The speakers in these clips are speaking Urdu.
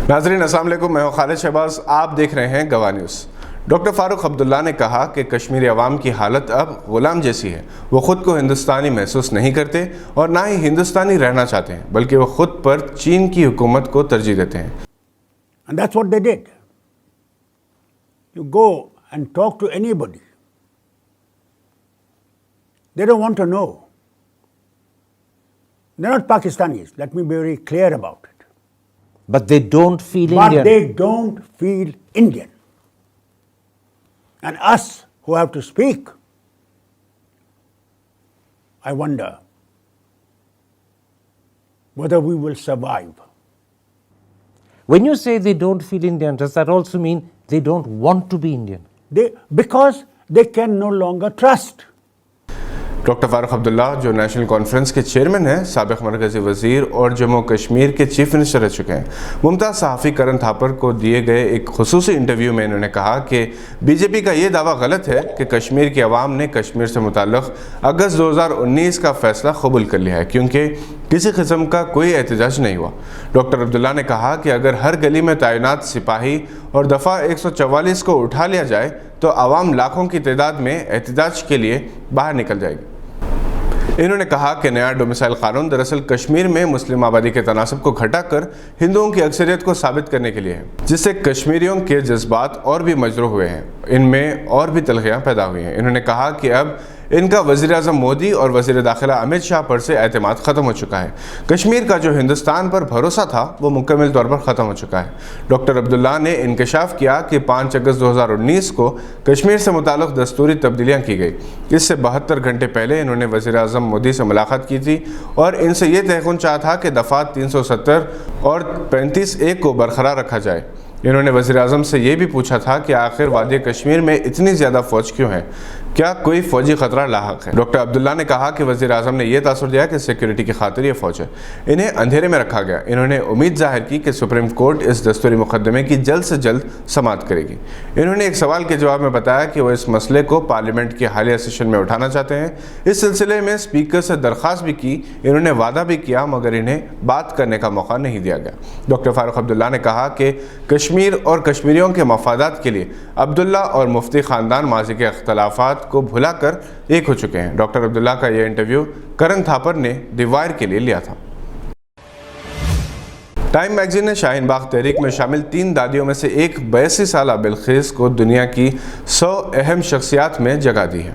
ناظرین السلام علیکم، میں ہوں خالد شہباز، آپ دیکھ رہے ہیں گواہ نیوز۔ ڈاکٹر فاروق عبداللہ نے کہا کہ کشمیری عوام کی حالت اب غلام جیسی ہے۔ وہ خود کو ہندوستانی محسوس نہیں کرتے اور نہ ہی ہندوستانی رہنا چاہتے ہیں، بلکہ وہ خود پر چین کی حکومت کو ترجیح دیتے ہیں۔ And that's what they did. You go and talk to anybody. They don't want to know. They're not Pakistanis. Let me be very clear about it. But they don't feel Indian. But they don't feel Indian. And us who have to speak, I wonder whether we will survive. When you say they don't feel Indian, does that also mean they don't want to be Indian? Because they can no longer trust. Doctor Farooq Abdullah جو نیشنل کانفرنس کے چیئرمین ہیں، سابق مرکزی وزیر اور جموں کشمیر کے چیف منسٹر رہ چکے ہیں، ممتاز صحافی کرن تھاپر کو دیے گئے ایک خصوصی انٹرویو میں انہوں نے کہا کہ بی جے پی کا یہ دعویٰ غلط ہے کہ کشمیر کی عوام نے کشمیر سے متعلق اگست 2019 کا فیصلہ قبول کر لیا ہے، کیونکہ کسی قسم کا کوئی احتجاج نہیں ہوا۔ ڈاکٹر عبداللہ نے کہا کہ اگر ہر گلی میں تعینات سپاہی اور دفعہ 144 کو اٹھا لیا جائے تو عوام لاکھوں کی تعداد میں احتجاج کے لیے باہر نکل جائے گی۔ انہوں نے کہا کہ نیا ڈومیسائل قانون دراصل کشمیر میں مسلم آبادی کے تناسب کو گھٹا کر ہندوؤں کی اکثریت کو ثابت کرنے کے لیے ہے، جس سے کشمیریوں کے جذبات اور بھی مجروح ہوئے ہیں، ان میں اور بھی تلخیاں پیدا ہوئی ہیں۔ انہوں نے کہا کہ اب ان کا وزیر اعظم مودی اور وزیر داخلہ امت شاہ پر سے اعتماد ختم ہو چکا ہے۔ کشمیر کا جو ہندوستان پر بھروسہ تھا وہ مکمل طور پر ختم ہو چکا ہے۔ ڈاکٹر عبداللہ نے انکشاف کیا کہ 5 اگست 2019 کو کشمیر سے متعلق دستوری تبدیلیاں کی گئی۔ اس سے 72 گھنٹے پہلے انہوں نے وزیر اعظم مودی سے ملاقات کی تھی اور ان سے یہ تیقن چاہا تھا کہ دفعات 370 اور 35(1) کو برقرار رکھا جائے۔ انہوں نے وزیر اعظم سے یہ بھی پوچھا تھا کہ آخر وادی کشمیر میں اتنی زیادہ فوج کیوں ہے؟ کیا کوئی فوجی خطرہ لاحق ہے؟ ڈاکٹر عبداللہ نے کہا کہ وزیر اعظم نے یہ تاثر دیا کہ سیکیورٹی کی خاطر یہ فوج ہے، انہیں اندھیرے میں رکھا گیا۔ انہوں نے امید ظاہر کی کہ سپریم کورٹ اس دستوری مقدمے کی جلد سے جلد سماعت کرے گی۔ انہوں نے ایک سوال کے جواب میں بتایا کہ وہ اس مسئلے کو پارلیمنٹ کے حالیہ سیشن میں اٹھانا چاہتے ہیں۔ اس سلسلے میں اسپیکر سے درخواست بھی کی، انہوں نے وعدہ بھی کیا، مگر انہیں بات کرنے کا موقع نہیں دیا گیا۔ ڈاکٹر فاروق عبداللہ نے کہا کہ کشمیر اور کشمیریوں کے مفادات کے لیے عبداللہ اور مفتی خاندان ماضی کے اختلافات کو بھلا کر ایک ہو چکے ہیں۔ ڈاکٹر عبداللہ کا یہ انٹرویو کرن تھاپر نے دی وائر کے لیے لیا تھا۔ ٹائم میگزین نے شاہین باغ تحریک میں شامل 3 دادیوں میں سے ایک 82 سالہ بلقیس کو دنیا کی 100 اہم شخصیات میں جگہ دی ہے۔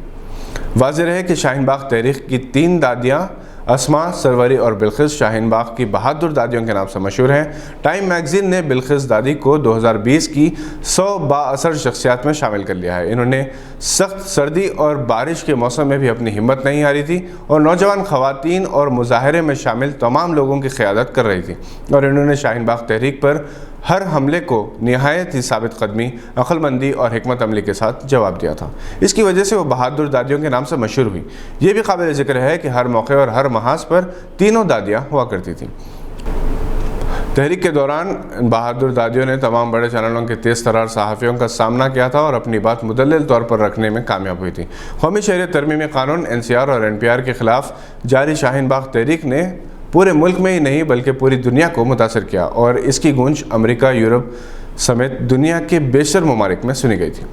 واضح ہے کہ شاہین باغ تحریک کی 3 دادیاں اسما، سروری اور بلقیس شاہین باغ کی بہادر دادیوں کے نام سے مشہور ہیں۔ ٹائم میگزین نے بلقیس دادی کو 2020 کی 100 با اثر شخصیات میں شامل کر لیا ہے۔ انہوں نے سخت سردی اور بارش کے موسم میں بھی اپنی ہمت نہیں ہاری تھی اور نوجوان خواتین اور مظاہرے میں شامل تمام لوگوں کی قیادت کر رہی تھی، اور انہوں نے شاہین باغ تحریک پر ہر حملے کو نہایت ہی ثابت قدمی، عقل مندی اور حکمت عملی کے ساتھ جواب دیا تھا۔ اس کی وجہ سے وہ بہادر دادیوں کے نام سے مشہور ہوئی۔ یہ بھی قابل ذکر ہے کہ ہر موقع اور ہر محاذ پر تینوں دادیاں ہوا کرتی تھیں۔ تحریک کے دوران بہادر دادیوں نے تمام بڑے چینلوں کے تیز ترار صحافیوں کا سامنا کیا تھا اور اپنی بات مدلل طور پر رکھنے میں کامیاب ہوئی تھی۔ قومی شہریت ترمیمی قانون NCR اور NPR کے خلاف جاری شاہین باغ تحریک نے پورے ملک میں ہی نہیں بلکہ پوری دنیا کو متاثر کیا اور اس کی گونج امریکہ، یورپ سمیت دنیا کے بیشتر ممالک میں سنی گئی تھی۔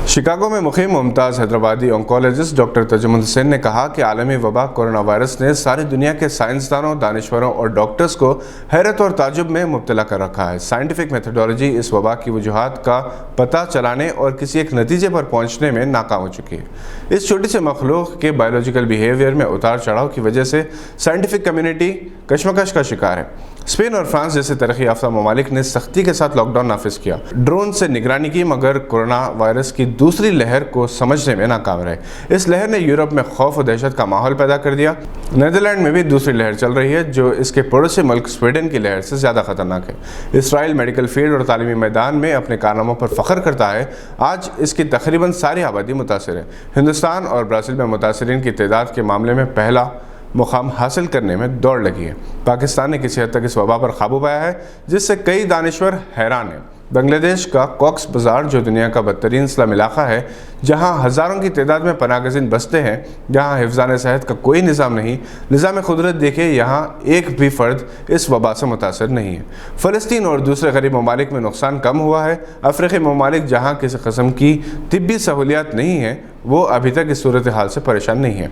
شکاگو میں مقیم ممتاز حیدرآبادی آنکولوجسٹ ڈاکٹر تجمل حسین نے کہا کہ عالمی وبا کورونا وائرس نے ساری دنیا کے سائنسدانوں، دانشوروں اور ڈاکٹرز کو حیرت اور تعجب میں مبتلا کر رکھا ہے۔ سائنٹیفک میتھڈالوجی اس وبا کی وجوہات کا پتہ چلانے اور کسی ایک نتیجے پر پہنچنے میں ناکام ہو چکی ہے۔ اس چھوٹی سے مخلوق کے بایولوجیکل بیہیویئر میں اتار چڑھاؤ کی وجہ سے سائنٹیفک کمیونٹی کشمکش کا شکار ہے۔ اسپین اور فرانس جیسے ترقی یافتہ ممالک نے سختی کے ساتھ لاک ڈاؤن نافذ کیا، ڈرون سے نگرانی کی، مگر کورونا وائرس کی دوسری لہر کو سمجھنے میں ناکام رہے۔ اس لہر نے یورپ میں خوف و دہشت کا ماحول پیدا کر دیا۔ نیدرلینڈ میں بھی دوسری لہر چل رہی ہے جو اس کے پڑوسی ملک سویڈن کی لہر سے زیادہ خطرناک ہے۔ اسرائیل میڈیکل فیلڈ اور تعلیمی میدان میں اپنے کارناموں پر فخر کرتا ہے۔ آج اس کی تقریباً ساری آبادی متاثر ہے۔ ہندوستان اور برازیل میں متاثرین کی تعداد کے معاملے میں پہلا مقام حاصل کرنے میں دوڑ لگی ہے۔ پاکستان نے کسی حد تک اس وبا پر قابو پایا ہے، جس سے کئی دانشور حیران ہیں۔ بنگلہ دیش کا کوکس بازار جو دنیا کا بدترین اسلام علاقہ ہے، جہاں ہزاروں کی تعداد میں پناہ گزین بستے ہیں، جہاں حفظان صحت کا کوئی نظام نہیں، نظام قدرت دیکھے یہاں ایک بھی فرد اس وبا سے متاثر نہیں ہے۔ فلسطین اور دوسرے غریب ممالک میں نقصان کم ہوا ہے۔ افریقی ممالک جہاں کسی قسم کی طبی سہولیات نہیں ہیں، وہ ابھی تک اس صورتحال سے پریشان نہیں ہیں۔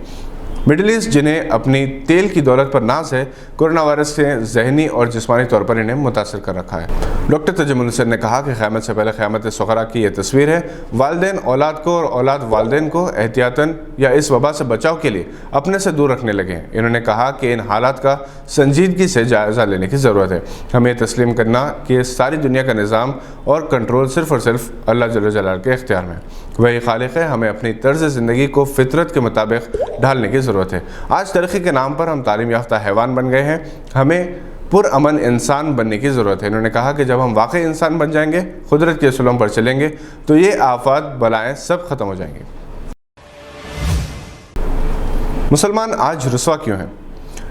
مڈل ایسٹ جنہیں اپنی تیل کی دولت پر ناز ہے، کورونا وائرس سے ذہنی اور جسمانی طور پر انہیں متاثر کر رکھا ہے۔ ڈاکٹر تجمل حسین نے کہا کہ قیامت سے پہلے قیامت صغریٰ کی یہ تصویر ہے۔ والدین اولاد کو اور اولاد والدین کو احتیاطاً یا اس وبا سے بچاؤ کے لیے اپنے سے دور رکھنے لگے ہیں۔ انہوں نے کہا کہ ان حالات کا سنجیدگی سے جائزہ لینے کی ضرورت ہے۔ ہمیں تسلیم کرنا کہ ساری دنیا کا نظام اور کنٹرول صرف اور صرف اللہ جل جلالہ کے اختیار میں ہے۔ وہی خالق ہے۔ ہمیں اپنی طرز زندگی کو فطرت کے مطابق ڈھالنے کی ضرورت ہے۔ آج ترقی کے نام پر ہم تعلیم یافتہ حیوان بن گئے ہیں، ہمیں پرامن انسان بننے کی ضرورت ہے۔ انہوں نے کہا کہ جب ہم واقعی انسان بن جائیں گے، قدرت کے اصولوں پر چلیں گے، تو یہ آفات بلائیں سب ختم ہو جائیں گے۔ مسلمان آج رسوا کیوں ہیں؟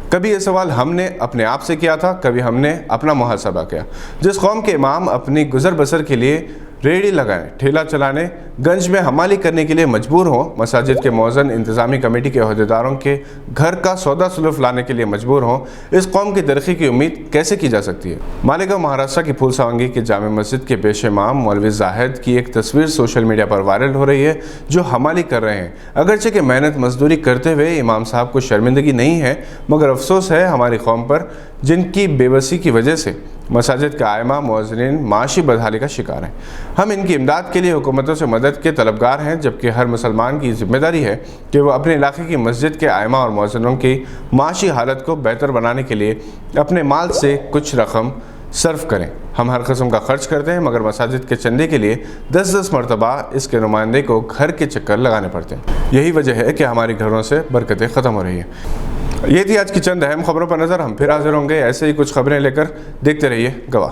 کبھی یہ سوال ہم نے اپنے آپ سے کیا تھا، کبھی ہم نے اپنا محاسبہ کیا۔ جس قوم کے امام اپنی گزر بسر کے لیے ریڑھی لگائیں، ٹھیلا چلانے، گنج میں حمالی کرنے کے لیے مجبور ہوں، مساجد کے مؤذن انتظامی کمیٹی کے عہدیداروں کے گھر کا سودا سلف لانے کے لیے مجبور ہوں، اس قوم کی ترقی کی امید کیسے کی جا سکتی ہے؟ مالیگاؤں مہاراشٹر کی پھول ساونگی کے جامع مسجد کے پیش امام مولوی زاہد کی ایک تصویر سوشل میڈیا پر وائرل ہو رہی ہے، جو حمالی کر رہے ہیں۔ اگرچہ کہ محنت مزدوری کرتے ہوئے امام صاحب کو شرمندگی نہیں ہے، مگر افسوس ہے ہماری قوم پر، جن کی بے بسی کی وجہ سے مساجد کا ائمہ مؤذنین معاشی بدحالی کا شکار ہیں۔ ہم ان کی امداد کے لیے حکومتوں سے مدد کے طلبگار ہیں، جبکہ ہر مسلمان کی ذمہ داری ہے کہ وہ اپنے علاقے کی مسجد کے ائمہ اور مؤذنوں کی معاشی حالت کو بہتر بنانے کے لیے اپنے مال سے کچھ رقم صرف کریں۔ ہم ہر قسم کا خرچ کرتے ہیں، مگر مساجد کے چندے کے لیے 10 مرتبہ اس کے نمائندے کو گھر کے چکر لگانے پڑتے ہیں۔ یہی وجہ ہے کہ ہماری گھروں سے برکتیں ختم ہو رہی ہیں۔ یہ تھی آج کی چند اہم خبروں پر نظر۔ ہم پھر حاضر ہوں گے ایسے ہی کچھ خبریں لے کر۔ دیکھتے رہیے گواہ۔